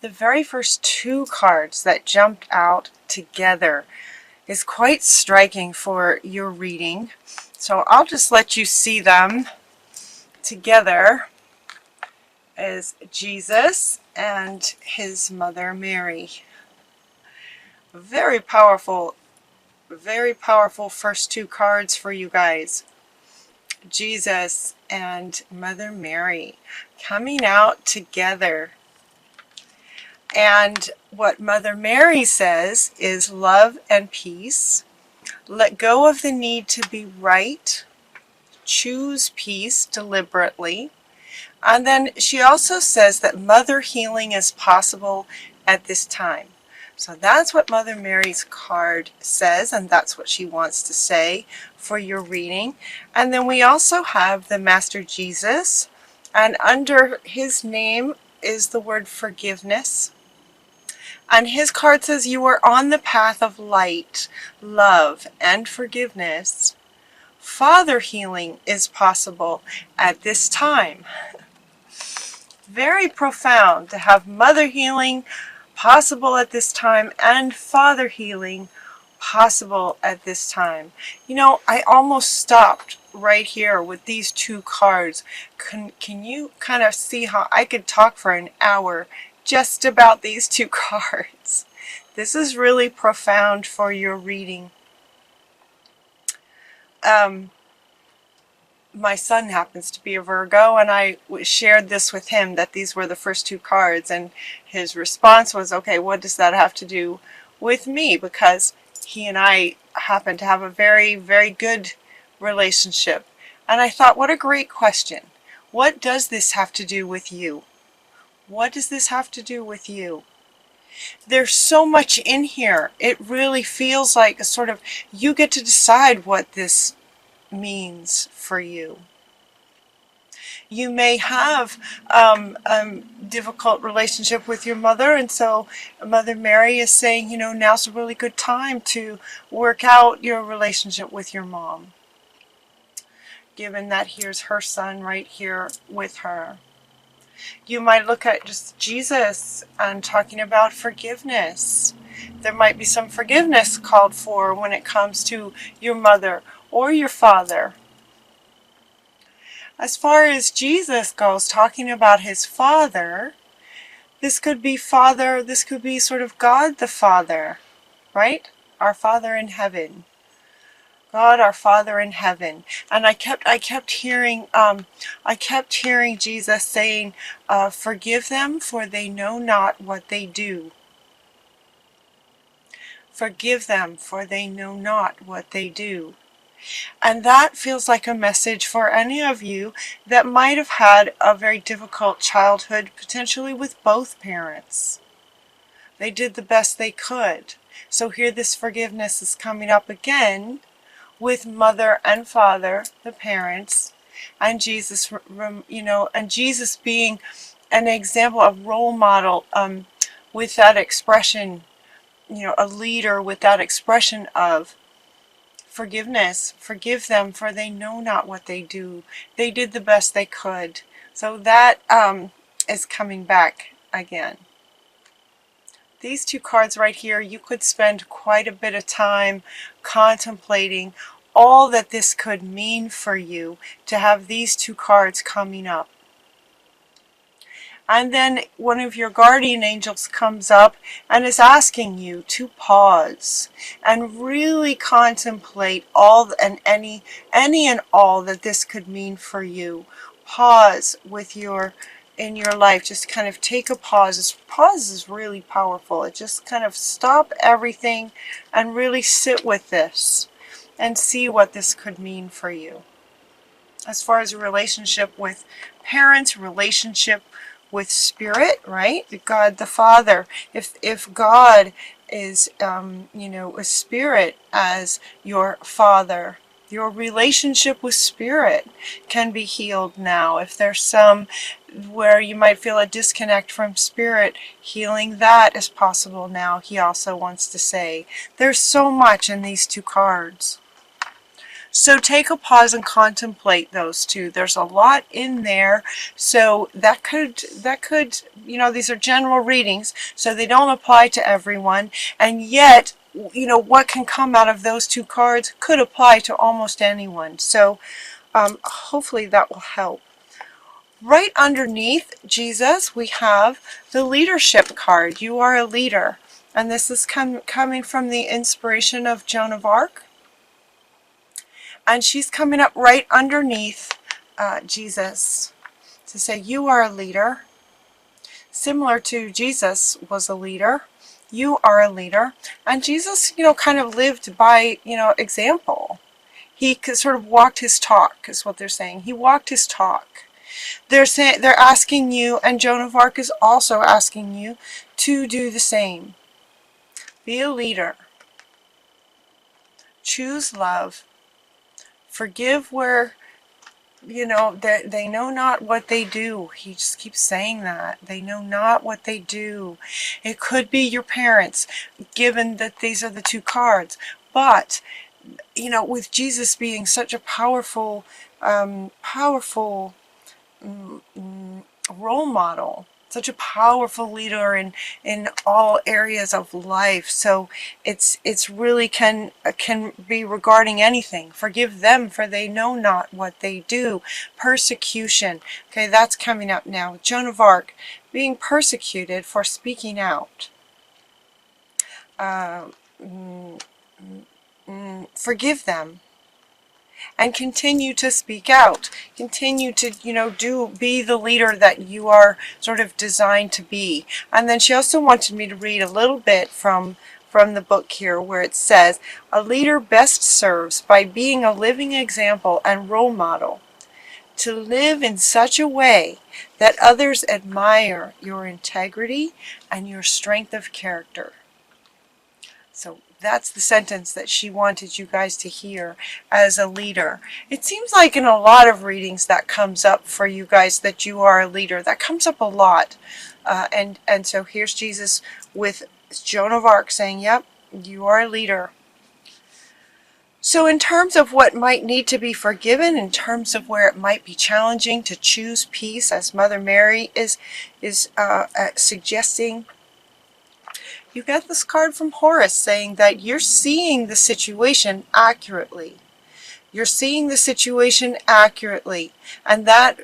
The very first two cards that jumped out together is quite striking for your reading. So I'll just let you see them together as Jesus and his mother Mary. Very powerful first two cards for you guys. Jesus and Mother Mary coming out together. And what Mother Mary says is love and peace. Let go of the need to be right. Choose peace deliberately. And then she also says that mother healing is possible at this time. So that's what Mother Mary's card says, and that's what she wants to say for your reading. And then we also have the Master Jesus, and under his name is the word forgiveness. And his card says you are on the path of light, love, and forgiveness. Father healing is possible at this time. Very profound to have mother healing possible at this time and father healing possible at this time. You know, I almost stopped right here with these two cards. Can you kind of see how I could talk for an hour just about these two cards? This is really profound for your reading. My son happens to be a Virgo, and I shared this with him, that these were the first two cards, and his response was, okay, what does that have to do with me? Because he and I happen to have a very, very good relationship. And I thought, what a great question. What does this have to do with you? What does this have to do with you? There's so much in here. It really feels like a sort of, you get to decide what this means for you. You may have a difficult relationship with your mother, and so Mother Mary is saying, you know, now's a really good time to work out your relationship with your mom, given that here's her son right here with her. You might look at just Jesus and talking about forgiveness. There might be some forgiveness called for when it comes to your mother or your father. As far as Jesus goes, talking about his Father, this could be sort of God the Father, right? Our Father in heaven. God, our Father in heaven. And I kept hearing Jesus saying, forgive them, for they know not what they do. Forgive them, for they know not what they do. And that feels like a message for any of you that might have had a very difficult childhood, potentially with both parents. They did the best they could. So here this forgiveness is coming up again with mother and father, the parents, and Jesus, you know, and Jesus being an example, a role model with that expression, you know, a leader with that expression of forgiveness. Forgive them, for they know not what they do. They did the best they could. So that is coming back again. These two cards right here, you could spend quite a bit of time contemplating all that this could mean for you to have these two cards coming up. And then one of your guardian angels comes up and is asking you to pause and really contemplate all and any and all that this could mean for you. Pause with in your life. Just kind of take a pause. This pause is really powerful. It just kind of stop everything and really sit with this and see what this could mean for you. As far as a relationship with parents, relationship with spirit, right? God the Father. If God is, you know, a spirit as your father, your relationship with spirit can be healed now. If there's some where you might feel a disconnect from spirit, healing that is possible now, he also wants to say. There's so much in these two cards. So take a pause and contemplate those two. There's a lot in there. So that could, these are general readings, so they don't apply to everyone. And yet, what can come out of those two cards could apply to almost anyone. So hopefully that will help. Right underneath Jesus, we have the leadership card. You are a leader. And this is coming from the inspiration of Joan of Arc. And she's coming up right underneath Jesus to say, you are a leader. Similar to Jesus was a leader. You are a leader. And Jesus, kind of lived by, example. He sort of walked his talk, is what they're saying. He walked his talk. They're asking you, and Joan of Arc is also asking you, to do the same. Be a leader. Choose love. Forgive where, they know not what they do. He just keeps saying that. They know not what they do. It could be your parents, given that these are the two cards. But, with Jesus being such a powerful role model, such a powerful leader in all areas of life. So it's really can be regarding anything. Forgive them, for they know not what they do. Persecution. Okay, that's coming up now. Joan of Arc, being persecuted for speaking out. Forgive them. And continue to speak out. Continue to, be the leader that you are sort of designed to be. And then she also wanted me to read a little bit from the book here, where it says, a leader best serves by being a living example and role model. To live in such a way that others admire your integrity and your strength of character. So that's the sentence that she wanted you guys to hear as a leader. It seems like in a lot of readings that comes up for you guys, that you are a leader. That comes up a lot. And so here's Jesus with Joan of Arc saying, yep, you are a leader. So in terms of what might need to be forgiven, in terms of where it might be challenging to choose peace, as Mother Mary is suggesting, you get this card from Horus saying that you're seeing the situation accurately. You're seeing the situation accurately. And that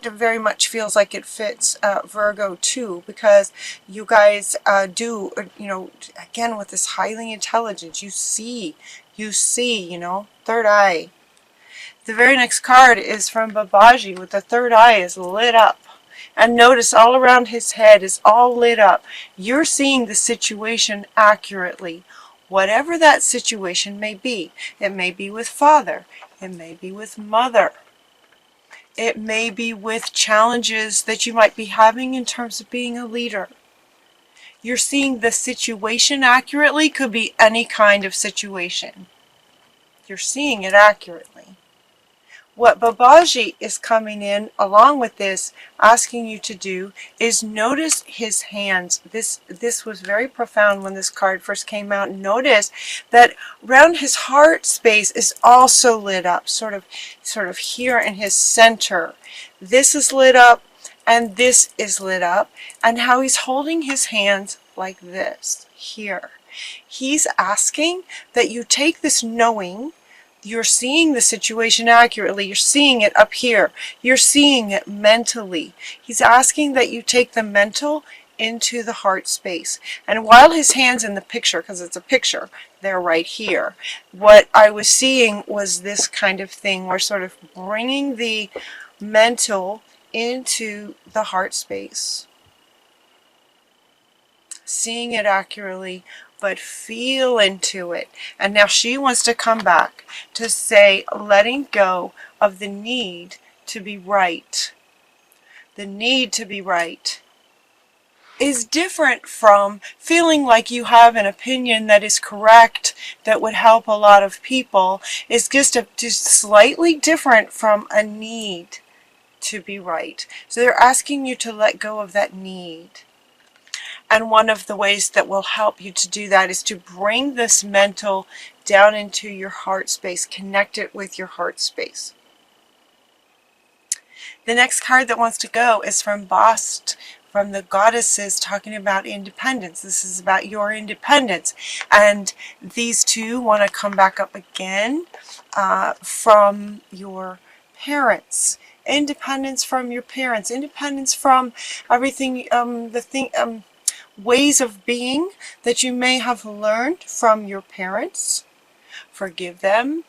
very much feels like it fits Virgo too, because you guys do, again with this highly intelligence, you see, third eye. The very next card is from Babaji with the third eye is lit up. And notice all around his head is all lit up. You're seeing the situation accurately. Whatever that situation may be. It may be with father. It may be with mother. It may be with challenges that you might be having in terms of being a leader. You're seeing the situation accurately. Could be any kind of situation. You're seeing it accurately. What Babaji is coming in along with this, asking you to do, is notice his hands. This was very profound when this card first came out. Notice that around his heart space is also lit up, sort of here in his center. This is lit up, and this is lit up, and how he's holding his hands like this, here. He's asking that you take this knowing. You're seeing the situation accurately. You're seeing it up here. You're seeing it mentally. He's asking that you take the mental into the heart space. And while his hand's in the picture, because it's a picture, they're right here, what I was seeing was this kind of thing. We're sort of bringing the mental into the heart space. Seeing it accurately, but feel into it. And now she wants to come back to say, letting go of the need to be right. The need to be right is different from feeling like you have an opinion that is correct, that would help a lot of people. It's just slightly different from a need to be right. So they're asking you to let go of that need. And one of the ways that will help you to do that is to bring this mental down into your heart space. Connect it with your heart space. The next card that wants to go is from Bast, from the goddesses, talking about independence. This is about your independence. And these two want to come back up again from your parents. Independence from your parents. Independence from everything, ways of being that you may have learned from your parents. Forgive them,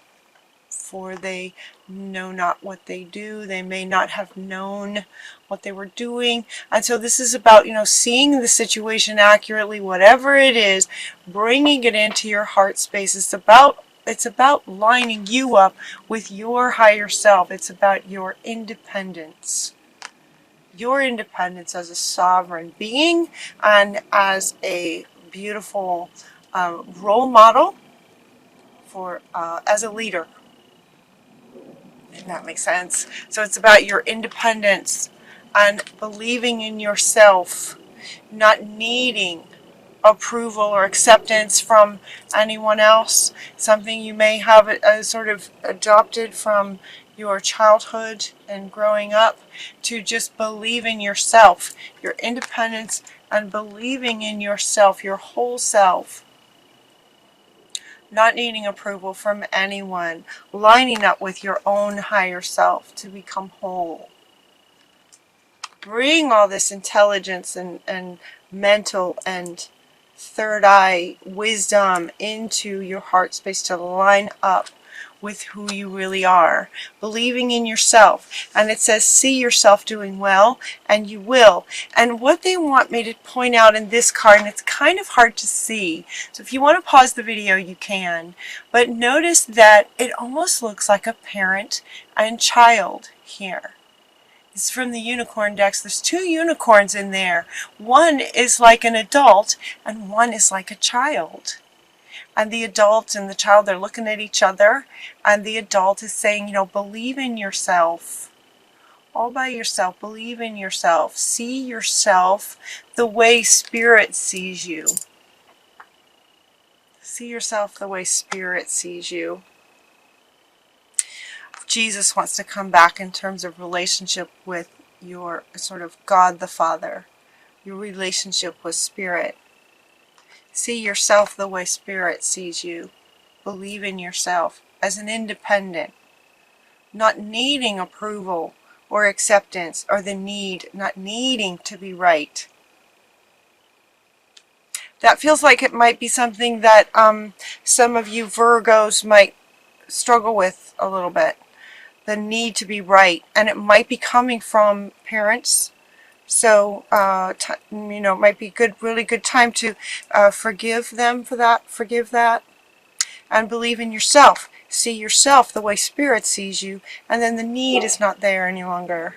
for they know not what they do. They may not have known what they were doing. And so this is about, seeing the situation accurately, whatever it is, bringing it into your heart space. It's about lining you up with your higher self. It's about your independence. Your independence as a sovereign being and as a beautiful role model for as a leader. If that makes sense. So it's about your independence and believing in yourself, not needing approval or acceptance from anyone else, something you may have sort of adopted from your childhood and growing up, to just believe in yourself, your independence, and believing in yourself, your whole self. Not needing approval from anyone, lining up with your own higher self to become whole. Bring all this intelligence and mental and third eye wisdom into your heart space to line up with who you really are, believing in yourself. And it says, see yourself doing well, and you will. And what they want me to point out in this card, and it's kind of hard to see, so if you want to pause the video, you can, but notice that it almost looks like a parent and child here. It's from the unicorn decks. There's two unicorns in there. One is like an adult, and one is like a child. And the adult and the child, they're looking at each other, and the adult is saying, believe in yourself. All by yourself, believe in yourself. See yourself the way Spirit sees you. See yourself the way Spirit sees you. Jesus wants to come back in terms of relationship with your sort of God the Father, your relationship with Spirit. See yourself the way Spirit sees you. Believe in yourself as an independent, not needing approval or acceptance or not needing to be right. That feels like it might be something that some of you Virgos might struggle with a little bit. The need to be right. And it might be coming from parents. So, it might be really good time to forgive them for that, forgive that, and believe in yourself. See yourself the way Spirit sees you, and then the need is not there any longer.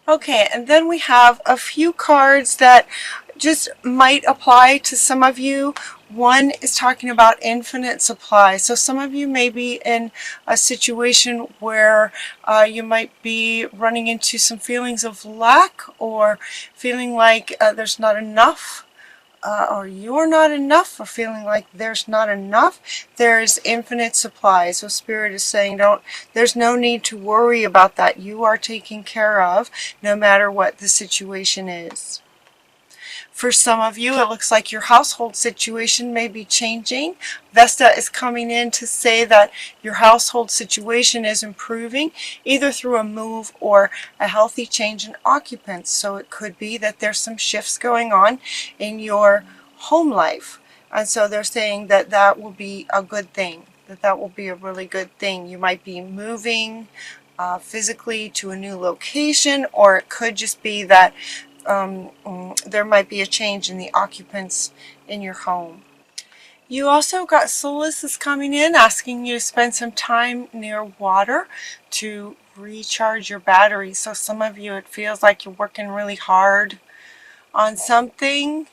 Okay, and then we have a few cards that just might apply to some of you. One is talking about infinite supply. So some of you may be in a situation where you might be running into some feelings of lack, or feeling like there's not enough, or you're not enough, or feeling like there's not enough. There's infinite supply. So Spirit is saying, there's no need to worry about that. You are taken care of no matter what the situation is. For some of you, it looks like your household situation may be changing. Vesta is coming in to say that your household situation is improving, either through a move or a healthy change in occupants. So it could be that there's some shifts going on in your home life. And so they're saying that that will be a good thing, that will be a really good thing. You might be moving physically to a new location, or it could just be that there might be a change in the occupants in your home. You also got Solace is coming in, asking you to spend some time near water to recharge your battery. So some of you, it feels like you're working really hard on something.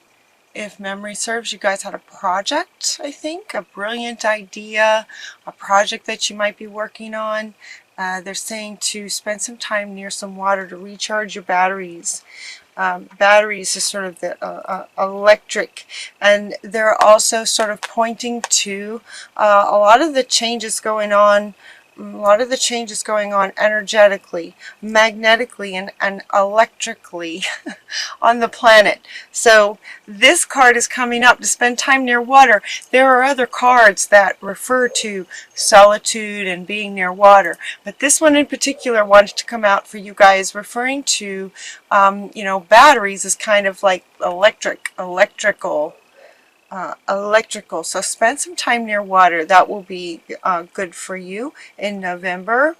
If memory serves, you guys had a project, I think, a brilliant idea, a project that you might be working on, They're saying to spend some time near some water to recharge your batteries. Batteries is sort of the electric, and they're also sort of pointing to a lot of the changes going on. A lot of the changes going on energetically, magnetically, and electrically on the planet. So this card is coming up to spend time near water. There are other cards that refer to solitude and being near water, but this one in particular wanted to come out for you guys, referring to you know, batteries is kind of like electrical. So spend some time near water. That will be good for you in November.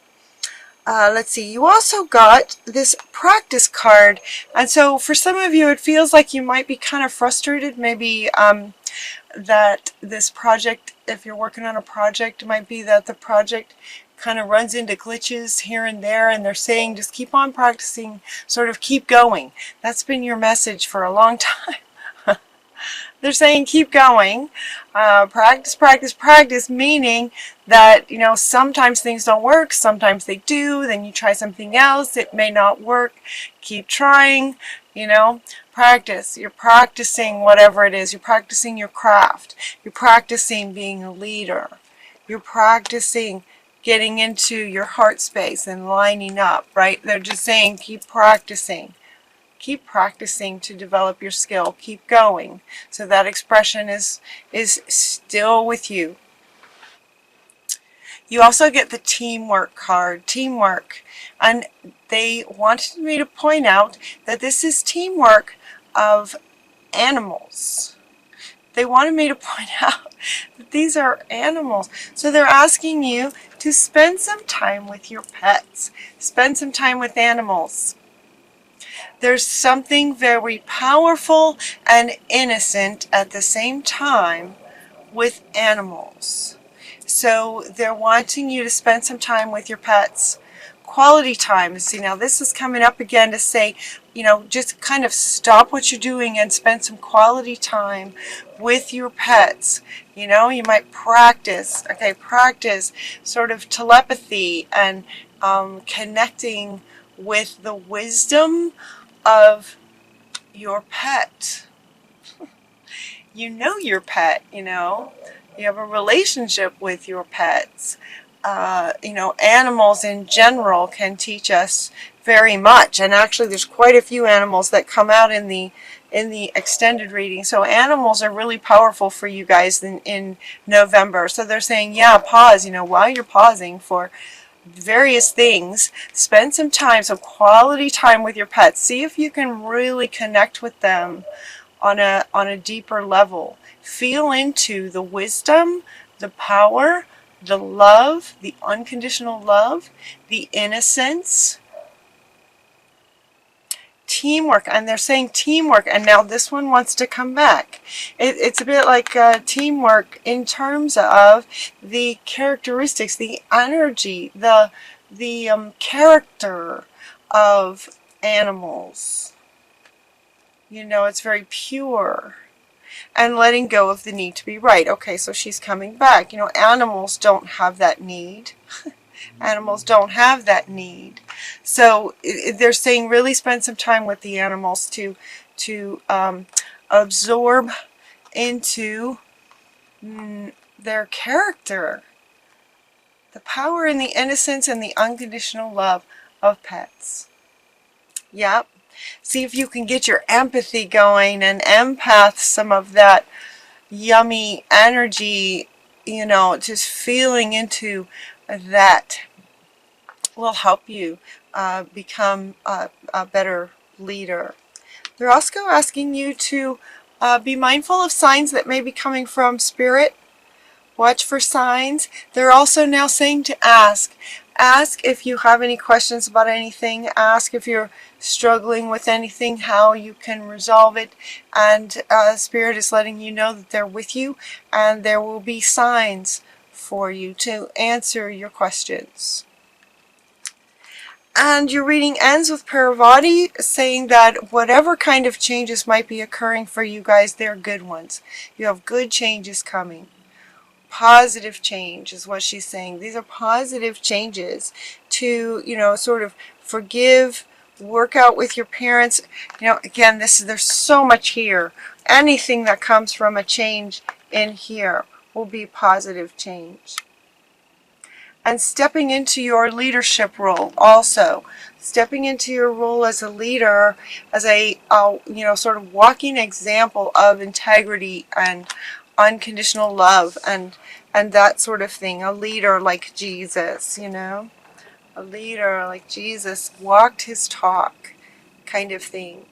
Let's see, you also got this practice card, and so for some of you it feels like you might be kind of frustrated, maybe that this project, if you're working on a project, it might be that the project kind of runs into glitches here and there, and they're saying just keep on practicing, sort of keep going. That's been your message for a long time. They're saying keep going, practice, practice, practice, meaning that, you know, sometimes things don't work, sometimes they do, then you try something else, it may not work, keep trying, you know, practice. You're practicing whatever it is, you're practicing your craft, you're practicing being a leader, you're practicing getting into your heart space and lining up, right? They're just saying keep practicing. Keep practicing to develop your skill. Keep going. So that expression is still with you. You also get the teamwork card, teamwork. And they wanted me to point out that this is teamwork of animals. They wanted me to point out that these are animals. So they're asking you to spend some time with your pets. Spend some time with animals. There's something very powerful and innocent at the same time with animals. So they're wanting you to spend some time with your pets. Quality time. See, now this is coming up again to say, you know, just kind of stop what you're doing and spend some quality time with your pets. You know, you might practice, okay, practice sort of telepathy and connecting with the wisdom of your pet. You know your pet, you know. You have a relationship with your pets. You know, animals in general can teach us very much. And actually there's quite a few animals that come out in the extended reading. So animals are really powerful for you guys in November. So they're saying, yeah, pause, you know, while you're pausing for various things, spend some time, some quality time with your pets. See if you can really connect with them on a deeper level. Feel into the wisdom, the power, the love, the unconditional love, the innocence, teamwork. And they're saying teamwork, and now this one wants to come back. It's a bit like teamwork in terms of the characteristics, the energy, the character of animals. You know, it's very pure. And letting go of the need to be right. Okay, so she's coming back. You know, animals don't have that need. Animals don't have that need. So they're saying really spend some time with the animals to absorb into their character. The power and the innocence and the unconditional love of pets. Yep. See if you can get your empathy going and empath some of that yummy energy, you know, just feeling into that will help you become a better leader. They're also asking you to be mindful of signs that may be coming from Spirit. Watch for signs. They're also now saying to ask. Ask if you have any questions about anything. Ask if you're struggling with anything, how you can resolve it. And Spirit is letting you know that they're with you, and there will be signs for you to answer your questions. And your reading ends with Paravati saying that whatever kind of changes might be occurring for you guys, they're good ones. You have good changes coming. Positive change is what she's saying. These are positive changes to, sort of forgive, work out with your parents. Again, there's so much here. Anything that comes from a change in here will be positive change. And stepping into your leadership role also. Stepping into your role as a leader, as a, sort of walking example of integrity and unconditional love and that sort of thing. A leader like Jesus, a leader like Jesus walked his talk kind of thing.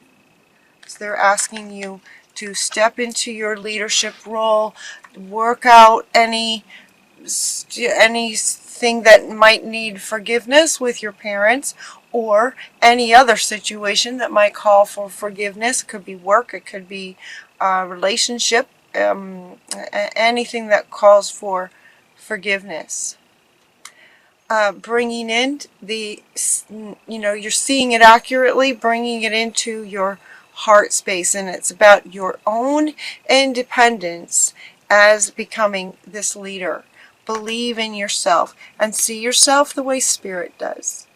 So they're asking you to step into your leadership role, work out anything that might need forgiveness with your parents, or any other situation that might call for forgiveness. It could be work, it could be a relationship, anything that calls for forgiveness. Bringing in you're seeing it accurately, bringing it into your heart space, and it's about your own independence as becoming this leader. Believe in yourself and see yourself the way Spirit does.